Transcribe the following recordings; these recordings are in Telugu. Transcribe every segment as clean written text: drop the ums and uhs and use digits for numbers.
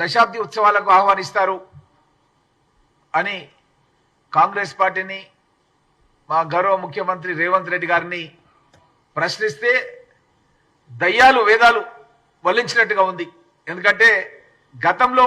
దశాబ్ది ఉత్సవాలకు ఆహ్వానిస్తారు అని కాంగ్రెస్ పార్టీని మా గౌరవ ముఖ్యమంత్రి రేవంత్ రెడ్డి గారిని ప్రశ్నిస్తే దయ్యాలు వేదాలు వల్లించినట్టుగా ఉంది. ఎందుకంటే గతంలో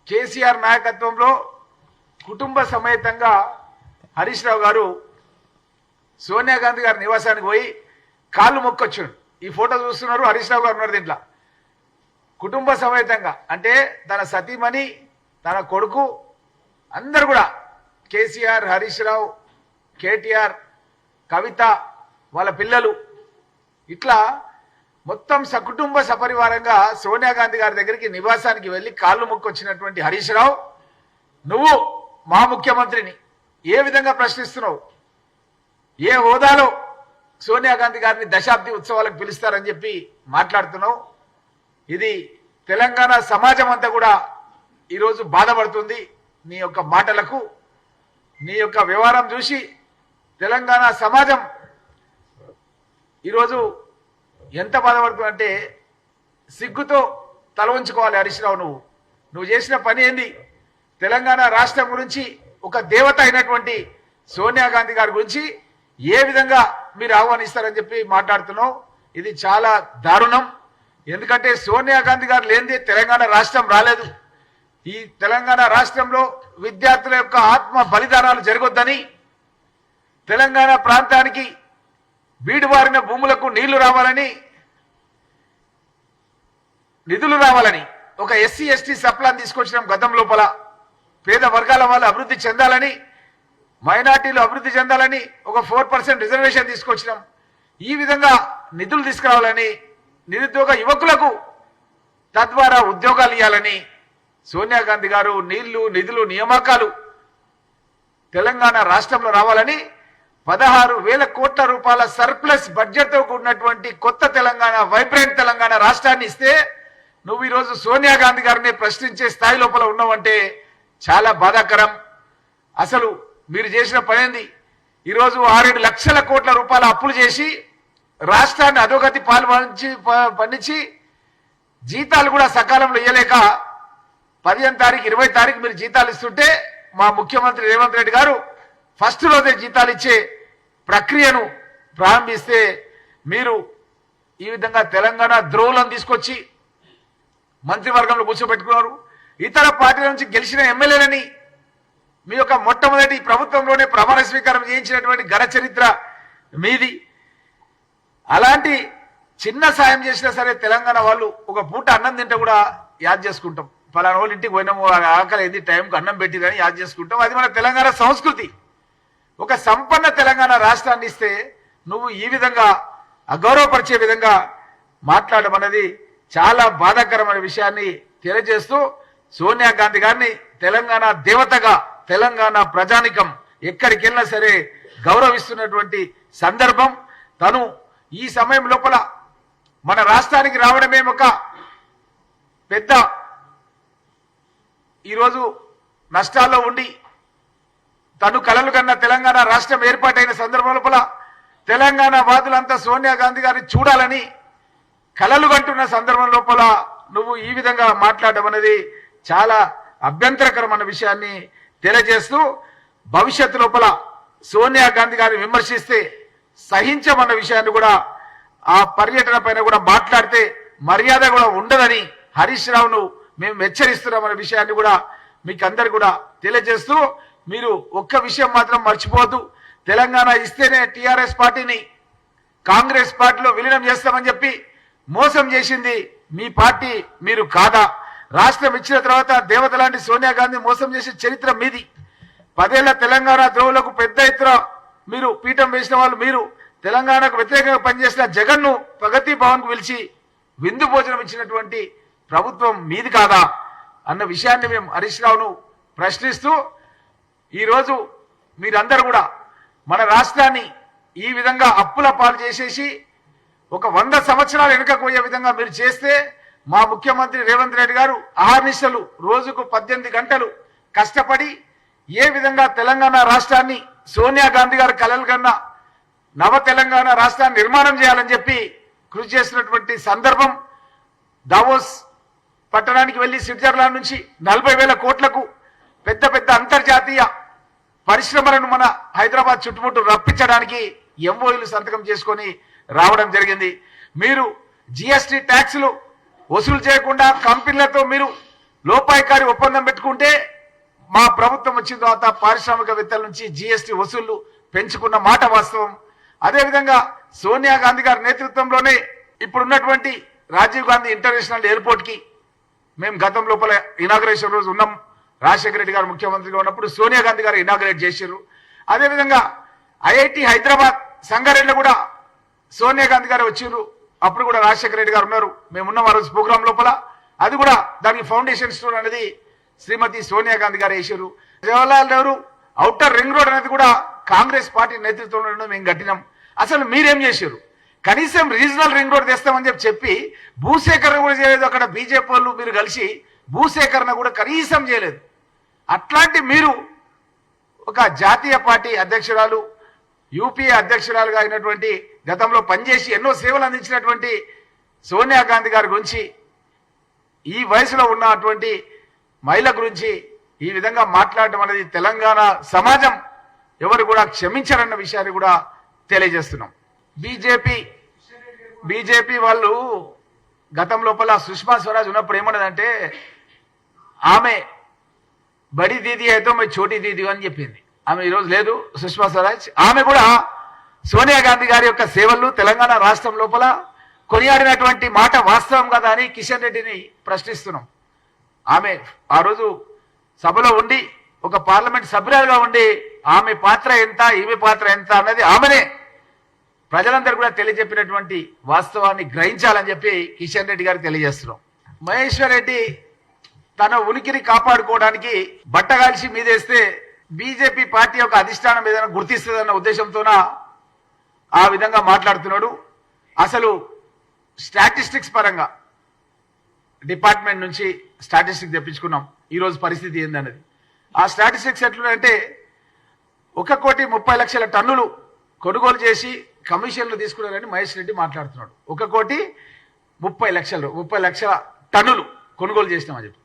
కేసీఆర్ నాయకత్వంలో కుటుంబ సమేతంగా హరీష్ రావు గారు సోనియా గాంధీ గారి నివాసానికి పోయి కాళ్ళు మొక్కొచ్చాడు. ఈ ఫోటో చూస్తున్నారు, హరీష్ రావు గారు ఉన్నారు దీంట్లో. కుటుంబ సమేతంగా అంటే తన సతీమణి, తన కొడుకు, అందరు కూడా కేసీఆర్, హరీష్ రావు, కేటీఆర్, కవిత, వాళ్ళ పిల్లలు, ఇట్లా మొత్తం సకుటుంబ సపరివారంగా సోనియా గాంధీ గారి దగ్గరికి నివాసానికి వెళ్లి కాళ్ళు మొక్కొచ్చినటువంటి హరీష్ రావు, నువ్వు మా ముఖ్యమంత్రిని ఏ విధంగా ప్రశ్నిస్తున్నావు? ఏ హోదాలో సోనియా గాంధీ గారిని దశాబ్ది ఉత్సవాలకు పిలుస్తారని చెప్పి మాట్లాడుతున్నావు? ఇది తెలంగాణ సమాజం అంతా కూడా ఈరోజు బాధపడుతుంది. నీ యొక్క మాటలకు, నీ యొక్క వ్యవహారం చూసి తెలంగాణ సమాజం ఈరోజు ఎంత బాధపడుతుందంటే సిగ్గుతో తల ఉంచుకోవాలి. హరీష్ రావు, నువ్వు చేసిన పని ఏంది? తెలంగాణ రాష్ట్రం గురించి ఒక దేవత అయినటువంటి సోనియా గాంధీ గారి గురించి ఏ విధంగా మీరు ఆహ్వానిస్తారని చెప్పి మాట్లాడుతున్నావు? ఇది చాలా దారుణం. ఎందుకంటే సోనియా గాంధీ గారు లేనిదే తెలంగాణ రాష్ట్రం రాలేదు. ఈ తెలంగాణ రాష్ట్రంలో విద్యార్థుల యొక్క ఆత్మ బలిదానాలు జరగొద్దని, తెలంగాణ ప్రాంతానికి బీడుబారిన భూములకు నీళ్లు రావాలని, నిధులు రావాలని ఒక ఎస్సీ ఎస్టీ సప్లాన్ తీసుకొచ్చినాం. గతం లోపల పేద వర్గాల వాళ్ళు అభివృద్ధి చెందాలని, మైనార్టీలు అభివృద్ధి చెందాలని ఒక 4% రిజర్వేషన్ తీసుకొచ్చినాం. ఈ విధంగా నిధులు తీసుకురావాలని, నిరుద్యోగ యువకులకు తద్వారా ఉద్యోగాలు ఇవ్వాలని సోనియా గాంధీ గారు నీళ్లు, నిధులు, నియామకాలు తెలంగాణ రాష్ట్రంలో రావాలని 16,000 కోట్ల రూపాయల సర్ప్లస్ బడ్జెట్తో కూడినటువంటి కొత్త తెలంగాణ, వైబ్రెంట్ తెలంగాణ రాష్ట్రాన్ని ఇస్తే నువ్వు ఈరోజు సోనియా గాంధీ గారిని ప్రశ్నించే స్థాయి లోపల ఉన్నావంటే చాలా బాధాకరం. అసలు మీరు చేసిన పనేంది? ఈరోజు 6-7 లక్షల కోట్ల రూపాయల అప్పులు చేసి రాష్ట్రాన్ని అధోగతి పండించి జీతాలు కూడా సకాలంలో ఇవ్వలేక 15 తారీఖు 20 తారీఖు మీరు జీతాలు ఇస్తుంటే మా ముఖ్యమంత్రి రేవంత్ రెడ్డి గారు ఫస్ట్ రోజే జీతాలు ఇచ్చే ప్రక్రియను ప్రారంభిస్తే మీరు ఈ విధంగా తెలంగాణ ద్రోవులను తీసుకొచ్చి మంత్రివర్గంలో కూర్చోబెట్టుకున్నారు. ఇతర పార్టీల నుంచి గెలిచిన ఎమ్మెల్యేలని మీ యొక్క మొట్టమొదటి ప్రభుత్వంలోనే ప్రమాణ స్వీకారం చేయించినటువంటి ఘన చరిత్ర మీది. అలాంటి చిన్న సాయం చేసినా సరే తెలంగాణ వాళ్ళు ఒక పూట అన్నం తింటే కూడా యాద్ చేసుకుంటాం. పలానా వాళ్ళు ఇంటికి పోయినాము, ఆకలి ఏంది, టైంకి అన్నం పెట్టిరని యాద్ చేసుకుంటాం. అది మన తెలంగాణ సంస్కృతి. ఒక సంపన్న తెలంగాణ రాష్ట్రాన్ని ఇస్తే నువ్వు ఈ విధంగా అగౌరవపరిచే విధంగా మాట్లాడడం అనేది చాలా బాధాకరమైన విషయాన్ని తెలియజేస్తూ సోనియా గాంధీ గారిని తెలంగాణ దేవతగా తెలంగాణ ప్రజానికం ఎక్కడికి వెళ్ళినా సరే గౌరవిస్తున్నటువంటి సందర్భం. తను ఈ సమయం లోపల మన రాష్ట్రానికి రావడమే ఒక పెద్ద ఈరోజు నష్టాల్లో ఉండి తను కలలు కన్న తెలంగాణ రాష్ట్రం ఏర్పాటైన సందర్భం లోపల తెలంగాణ వాదులంతా సోనియా గాంధీ గారిని చూడాలని కలలు కంటున్న సందర్భం లోపల నువ్వు ఈ విధంగా మాట్లాడడం అనేది చాలా అభ్యంతరకరమైన విషయాన్ని తెలియజేస్తూ భవిష్యత్తు లోపల సోనియా గాంధీ గారిని విమర్శిస్తే సహించమన్న విషయాన్ని కూడా, ఆ పర్యటన పైన కూడా మాట్లాడితే మర్యాద కూడా ఉండదని హరీష్ రావును మేము హెచ్చరిస్తున్నామన్న విషయాన్ని కూడా మీకు అందరు కూడా తెలియజేస్తూ, మీరు ఒక్క విషయం మాత్రం మర్చిపోవద్దు. తెలంగాణ ఇస్తేనే టీఆర్ఎస్ పార్టీని కాంగ్రెస్ పార్టీలో విలీనం చేస్తామని చెప్పి మోసం చేసింది మీ పార్టీ, మీరు కాదా? రాష్ట్రం ఇచ్చిన తర్వాత దేవత లాంటి సోనియా గాంధీ మోసం చేసే చరిత్ర మీది. 10 ఏళ్ల తెలంగాణ ద్రోవులకు పెద్ద ఎత్తున మీరు పీఠం వేసిన వాళ్ళు మీరు. తెలంగాణకు వ్యతిరేకంగా పనిచేసిన జగన్ను ప్రగతి భవన్కు పిలిచి విందు భోజనం ఇచ్చినటువంటి ప్రభుత్వం మీది కాదా అన్న విషయాన్ని మేము హరీష్ రావును ప్రశ్నిస్తూ, ఈరోజు మీరందరూ కూడా మన రాష్ట్రాన్ని ఈ విధంగా అప్పుల పాలు చేసేసి ఒక 100 సంవత్సరాలు వెనుకకు పోయే విధంగా మీరు చేస్తే మా ముఖ్యమంత్రి రేవంత్ రెడ్డి గారు అహర్నిశలు రోజుకు 18 గంటలు కష్టపడి ఏ విధంగా తెలంగాణ రాష్ట్రాన్ని సోనియా గాంధీ గారు కలలు కన్నా నవ తెలంగాణ రాష్ట్రాన్ని నిర్మాణం చేయాలని చెప్పి కృషి చేసినటువంటి సందర్భం. దావోస్ పట్టణానికి వెళ్లి స్విట్జర్లాండ్ నుంచి 40,000 కోట్లకు పెద్ద పెద్ద అంతర్జాతీయ పరిశ్రమలను మన హైదరాబాద్ చుట్టుముట్టు రప్పించడానికి ఎంఓయూలు సంతకం చేసుకొని రావడం జరిగింది. మీరు జిఎస్టీ ట్యాక్సులు వసూలు చేయకుండా కంపెనీలతో మీరు లోపాయికారి ఒప్పందం పెట్టుకుంటే మా ప్రభుత్వం వచ్చిన తర్వాత పారిశ్రామికవేత్తల నుంచి జిఎస్టీ వసూళ్లు పెంచుకున్న మాట వాస్తవం. అదేవిధంగా సోనియా గాంధీ గారి నేతృత్వంలోనే ఇప్పుడున్నటువంటి రాజీవ్ గాంధీ ఇంటర్నేషనల్ ఎయిర్పోర్ట్ కి మేము గతం లోపల ఇనాగ్రేషన్ రోజు ఉన్నాం. రాజశేఖర రెడ్డి గారు ముఖ్యమంత్రిగా ఉన్నప్పుడు సోనియా గాంధీ గారు ఇనాగ్రేట్ చేశారు. అదేవిధంగా ఐఐటి హైదరాబాద్ సంగారెడ్డిలో కూడా సోనియా గాంధీ గారు వచ్చారు. అప్పుడు కూడా రాజశేఖర రెడ్డి గారు ఉన్నారు. మేమున్నాం ఆ రోజు ప్రోగ్రాం లోపల. అది కూడా దానికి ఫౌండేషన్ స్టోన్ అనేది శ్రీమతి సోనియా గాంధీ గారు వేసారు. Jawaharlal Nehru outer ring road అనేది కూడా కాంగ్రెస్ పార్టీ నేతృత్వంలో మేము కట్టినాం. అసలు మీరేం చేశారు? కనీసం రీజనల్ రింగ్ రోడ్ తెస్తామని చెప్పి భూసేకరణ కూడా చేయలేదు. అక్కడ బీజేపీ వాళ్ళు మీరు కలిసి భూసేకరణ కూడా కనీసం చేయలేదు. అట్లాంటి మీరు ఒక జాతీయ పార్టీ అధ్యక్షురాలు, యూపీఏ అధ్యక్షురాలుగా అయినటువంటి గతంలో పనిచేసి ఎన్నో సేవలు అందించినటువంటి సోనియా గాంధీ గారి గురించి, ఈ వయసులో ఉన్నటువంటి మహిళ గురించి ఈ విధంగా మాట్లాడడం అనేది తెలంగాణ సమాజం ఎవరు కూడా క్షమించారన్న విషయాన్ని కూడా తెలియజేస్తున్నాం. బీజేపీ వాళ్ళు గతం లోపల సుష్మా స్వరాజ్ ఉన్నప్పుడు ఏమన్నదంటే ఆమె బడి దీది అయితే మే చోటీ దీది అని చెప్పింది. ఆమె ఈరోజు లేదు సుష్మా స్వరాజ్. ఆమె కూడా సోనియా గాంధీ గారి యొక్క సేవలు తెలంగాణ రాష్ట్రం లోపల కొనియాడినటువంటి మాట వాస్తవం కదా అని కిషన్ రెడ్డిని ప్రశ్నిస్తున్నాం. ఆమె ఆ రోజు సభలో ఉండి ఒక పార్లమెంట్ సభ్యురాలుగా ఉండి ఆమె పాత్ర ఎంత, ఈమె పాత్ర ఎంత అన్నది ఆమెనే ప్రజలందరూ కూడా తెలియజెప్పినటువంటి వాస్తవాన్ని గ్రహించాలని చెప్పి కిషన్ రెడ్డి గారికి తెలియజేస్తున్నాం. మహేశ్వర్ రెడ్డి తన ఉనికిని కాపాడుకోవడానికి బట్టగాల్చి మీదేస్తే బీజేపీ పార్టీ యొక్క అధిష్టానం ఏదైనా గుర్తిస్తుందన్న ఉద్దేశంతోన ఆ విధంగా మాట్లాడుతున్నాడు. అసలు స్టాటిస్టిక్స్ పరంగా డిపార్ట్మెంట్ నుంచి స్టాటిస్టిక్స్ తెప్పించుకున్నాం ఈరోజు పరిస్థితి ఏందన్నది. ఆ స్టాటిస్టిక్స్ ఎట్లుందంటే 1,30,00,000 టన్నులు కొనుగోలు చేసి కమిషన్లు తీసుకున్నారని మహేష్ రెడ్డి మాట్లాడుతున్నాడు. 1,30,00,000 టన్నులు కొనుగోలు చేసినామని చెప్పి,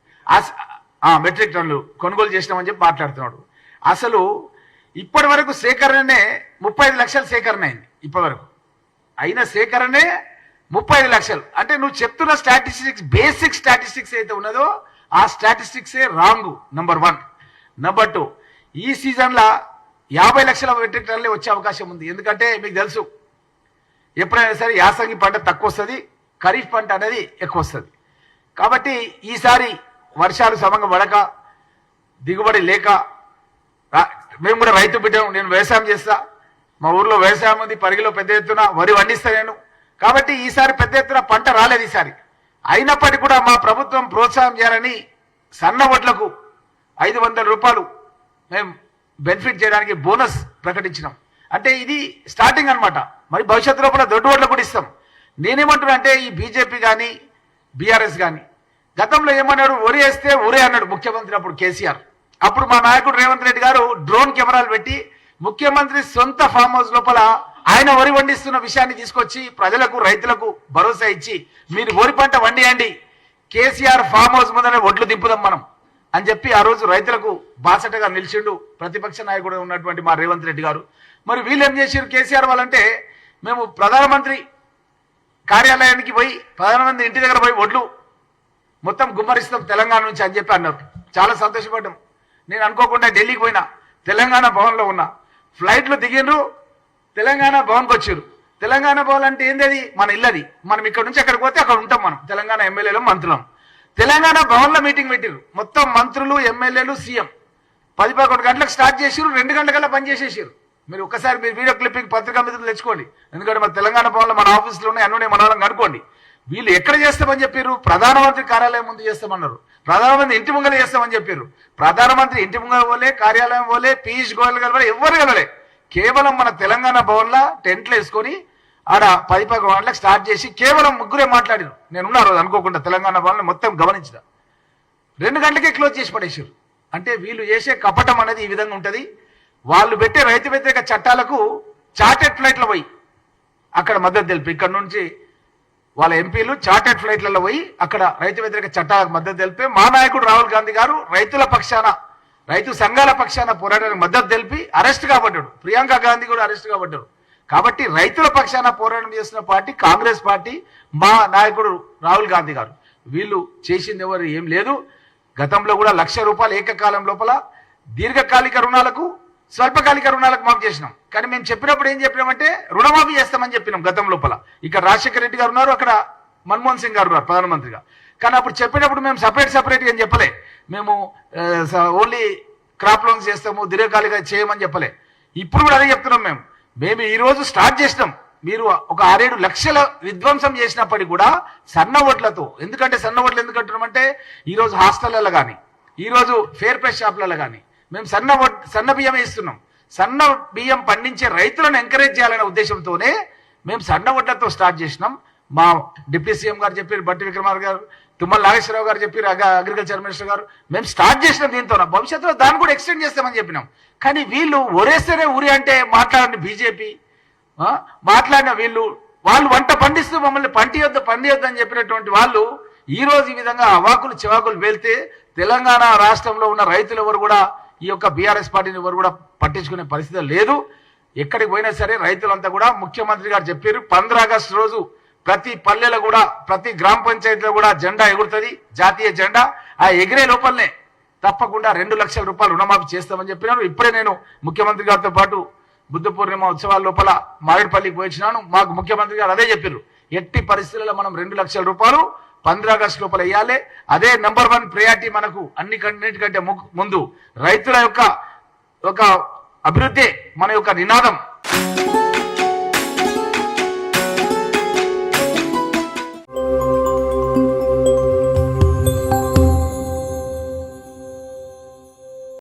మెట్రిక్ టన్నులు కొనుగోలు చేసినామని చెప్పి మాట్లాడుతున్నాడు. అసలు ఇప్పటి వరకు సేకరణనే 35 లక్షల సేకరణ అయింది. ఇప్పటి వరకు అయిన సేకరణే 35 లక్షలు. అంటే నువ్వు చెప్తున్న స్టాటిస్టిక్స్, బేసిక్ స్టాటిస్టిక్స్ అయితే ఉన్నదో ఆ స్టాటిస్టిక్సే రాంగ్. నంబర్ 1. నంబర్ 2, ఈ సీజన్లో 50 లక్షల మెట్రిక్ టన్నులే వచ్చే అవకాశం ఉంది. ఎందుకంటే మీకు తెలుసు ఎప్పుడైనా సరే యాసంగి పంట తక్కువ వస్తుంది, ఖరీఫ్ పంట అనేది ఎక్కువ వస్తుంది. కాబట్టి ఈసారి వర్షాలు సమంగా పడక, దిగుబడి లేక, మేము కూడా రైతు బిడ్డం, నేను వ్యవసాయం చేస్తా, మా ఊర్లో వ్యవసాయం ఉంది, పరిగిలో పెద్ద ఎత్తున వరి పండిస్తా నేను. కాబట్టి ఈసారి పెద్ద ఎత్తున పంట రాలేదు ఈసారి. అయినప్పటికీ కూడా మా ప్రభుత్వం ప్రోత్సాహం చేయాలని సన్న వడ్లకు 500 రూపాయలు మేము బెనిఫిట్ చేయడానికి బోనస్ ప్రకటించినాం. అంటే ఇది స్టార్టింగ్ అన్నమాట. మరి భవిష్యత్తు లోపల దొడ్డు వడ్లకు కూడా ఇస్తాం. నేనేమంటున్నా అంటే ఈ బీజేపీ కానీ బీఆర్ఎస్ కానీ గతంలో ఏమన్నాడు, ఒరి వేస్తే ఒరే అన్నాడు ముఖ్యమంత్రి అప్పుడు కేసీఆర్. అప్పుడు మా నాయకుడు రేవంత్ రెడ్డి గారు డ్రోన్ కెమెరాలు పెట్టి ముఖ్యమంత్రి సొంత ఫామ్ హౌస్ లోపల ఆయన వరి వండిస్తున్న విషయాన్ని తీసుకొచ్చి ప్రజలకు, రైతులకు భరోసా ఇచ్చి మీరు వరి పంట వండియండి, కేసీఆర్ ఫామ్ హౌస్ ముందనే ఒడ్లు దింపుదాం మనం అని చెప్పి ఆ రోజు రైతులకు బాసటగా నిలిచిండు ప్రతిపక్ష నాయకుడు ఉన్నటువంటి మా రేవంత్ రెడ్డి గారు. మరి వీళ్ళు ఏం చేశారు కేసీఆర్ వాళ్ళంటే, మేము ప్రధానమంత్రి కార్యాలయానికి పోయి ప్రధానమంత్రి ఇంటి దగ్గర పోయి ఒడ్లు మొత్తం గుమ్మరిస్తాం తెలంగాణ నుంచి అని చెప్పి అన్నారు. చాలా సంతోషపడ్డాం. నేను అనుకోకుండా ఢిల్లీకి పోయినా, తెలంగాణ భవన్లో ఉన్నా, ఫ్లైట్లో దిగిండ్రు, తెలంగాణ భవన్కి వచ్చారు. తెలంగాణ భవన్ అంటే ఏంది? మన ఇల్లది. మనం ఇక్కడ నుంచి అక్కడికి పోతే అక్కడ ఉంటాం మనం, తెలంగాణ ఎమ్మెల్యేలు మంత్రులం. తెలంగాణ భవన్లో మీటింగ్ పెట్టారు మొత్తం మంత్రులు, ఎమ్మెల్యేలు, సీఎం. 10-11 గంటలకు స్టార్ట్ చేసారు, 2 గంటలకల్లా పని చేసేసారు. మీరు ఒక్కసారి మీరు వీడియో క్లిప్పింగ్ పత్రికా మీద తెచ్చుకోండి. ఎందుకంటే మన తెలంగాణ భవన్లో మన ఆఫీసులో ఉన్నాయి, అన్నీ మన వాళ్ళని కనుక్కోండి. వీళ్ళు ఎక్కడ చేస్తామని చెప్పారు? ప్రధానమంత్రి కార్యాలయం ముందు చేస్తామన్నారు. ప్రధానమంత్రి ఇంటి ముంగల చేస్తామని చెప్పారు. ప్రధానమంత్రి ఇంటి ముంగల పోలే, కార్యాలయం పోలే, పీయూష్ గోయల్ కలవలే, ఎవరు కలవలే. కేవలం మన తెలంగాణ భవన్లో టెంట్లు వేసుకొని ఆడ 10-11 గంటలకు స్టార్ట్ చేసి కేవలం 3 మాట్లాడారు. నేనున్నా రోజు అనుకోకుండా తెలంగాణ భవన్ మొత్తం గమనించిన 2 గంటలకే క్లోజ్ చేసి పడేసారు. అంటే వీళ్ళు చేసే కపటం అనేది ఈ విధంగా ఉంటుంది. వాళ్ళు పెట్టే రైతు వ్యతిరేక చట్టాలకు చార్టెడ్ ఫ్లైట్లో పోయి అక్కడ మద్దతు తెలిపి ఇక్కడ నుంచి వాళ్ళ ఎంపీలు చార్టెడ్ ఫ్లైట్లలో పోయి అక్కడ రైతు వ్యతిరేక చట్టాలకు మద్దతు తెలిపి మా నాయకుడు రాహుల్ గాంధీ గారు రైతుల పక్షాన రైతు సంఘాల పక్షాన పోరాటానికి మద్దతు తెలిపి అరెస్ట్ కాబడ్డాడు. ప్రియాంక గాంధీ కూడా అరెస్ట్ కాబడ్డాడు. కాబట్టి రైతుల పక్షాన పోరాటం చేసిన పార్టీ కాంగ్రెస్ పార్టీ, మా నాయకుడు రాహుల్ గాంధీ గారు. వీళ్ళు చేసింది ఎవరు ఏం లేదు. గతంలో కూడా ₹1,00,000 ఏకకాలం లోపల దీర్ఘకాలిక రుణాలకు స్వల్పకాలిక రుణాలకు మాఫ్ చేసినాం. కానీ మేము చెప్పినప్పుడు ఏం చెప్పినామంటే రుణమాఫీ చేస్తామని చెప్పినాం గతం లోపల. ఇక్కడ రాజశేఖర రెడ్డి గారు ఉన్నారు, అక్కడ మన్మోహన్ సింగ్ గారు ఉన్నారు ప్రధానమంత్రిగా. కానీ అప్పుడు చెప్పినప్పుడు మేము సపరేట్గా ఏం చెప్పలే. మేము ఓన్లీ క్రాప్ లోన్స్ చేస్తాము, దీర్ఘకాలిక చేయమని చెప్పలే. ఇప్పుడు కూడా అదే చెప్తున్నాం. మేము ఈ రోజు స్టార్ట్ చేసినాం. మీరు ఒక 6-7 లక్షల విధ్వంసం చేసినప్పటికీ కూడా సన్న ఓట్లతో, ఎందుకంటే సన్న ఓట్లు ఎందుకు అంటున్నామంటే ఈరోజు హాస్టళ్లలో కానీ ఈరోజు ఫేర్ ప్రైస్ షాప్లలో కానీ మేము సన్న బియ్యం ఇస్తున్నాం. సన్న బియ్యం పండించే రైతులను ఎంకరేజ్ చేయాలనే ఉద్దేశంతోనే మేము సన్న ఓట్లతో స్టార్ట్ చేసినాం. మా డిప్యూటీ సీఎం గారు చెప్పారు, బట్టి విక్రమార్క గారు, తుమ్మల నాగేశ్వరరావు గారు చెప్పారు, అగ్రికల్చర్ మినిస్టర్ గారు. మేము స్టార్ట్ చేసినాం దీంతో. భవిష్యత్తులో దాన్ని కూడా ఎక్స్టెండ్ చేస్తామని చెప్పినాం. కానీ వీళ్ళు ఒరేస్తేనే ఊరి అంటే మాట్లాడిన బీజేపీ మాట్లాడిన వాళ్ళు వంట పండిస్తూ మమ్మల్ని పండియొద్దు అని చెప్పినటువంటి వాళ్ళు ఈ రోజు ఈ విధంగా అవాకులు చివాకులు వెళ్తే తెలంగాణ రాష్ట్రంలో ఉన్న రైతులు ఎవరు కూడా ఈ యొక్క బీఆర్ఎస్ పార్టీని ఎవరు కూడా పట్టించుకునే పరిస్థితి లేదు. ఎక్కడికి పోయినా సరే రైతులంతా కూడా ముఖ్యమంత్రి గారు చెప్పారు 15 ఆగస్టు రోజు ప్రతి పల్లెలో కూడా ప్రతి గ్రామ పంచాయతీలో కూడా జెండా ఎగురుతుంది, జాతీయ జెండా. ఆ ఎగిరే లోపలనే తప్పకుండా ₹2,00,000 రుణమాఫీ చేస్తామని చెప్పినారు. ఇప్పుడే నేను ముఖ్యమంత్రి గారితో పాటు బుద్ధ పూర్ణిమ ఉత్సవాల లోపల మారేడుపల్లికి పోయించినాను. మాకు ముఖ్యమంత్రి గారు అదే చెప్పారు, ఎట్టి పరిస్థితుల్లో మనం ₹2,00,000 15 ఆగస్టు లోపల వేయాలి. అదే నెంబర్ 1 ప్రయారిటీ మనకు అన్నిటికంటే ముందు రైతుల యొక్క అభివృద్ధి మన యొక్క నినాదం.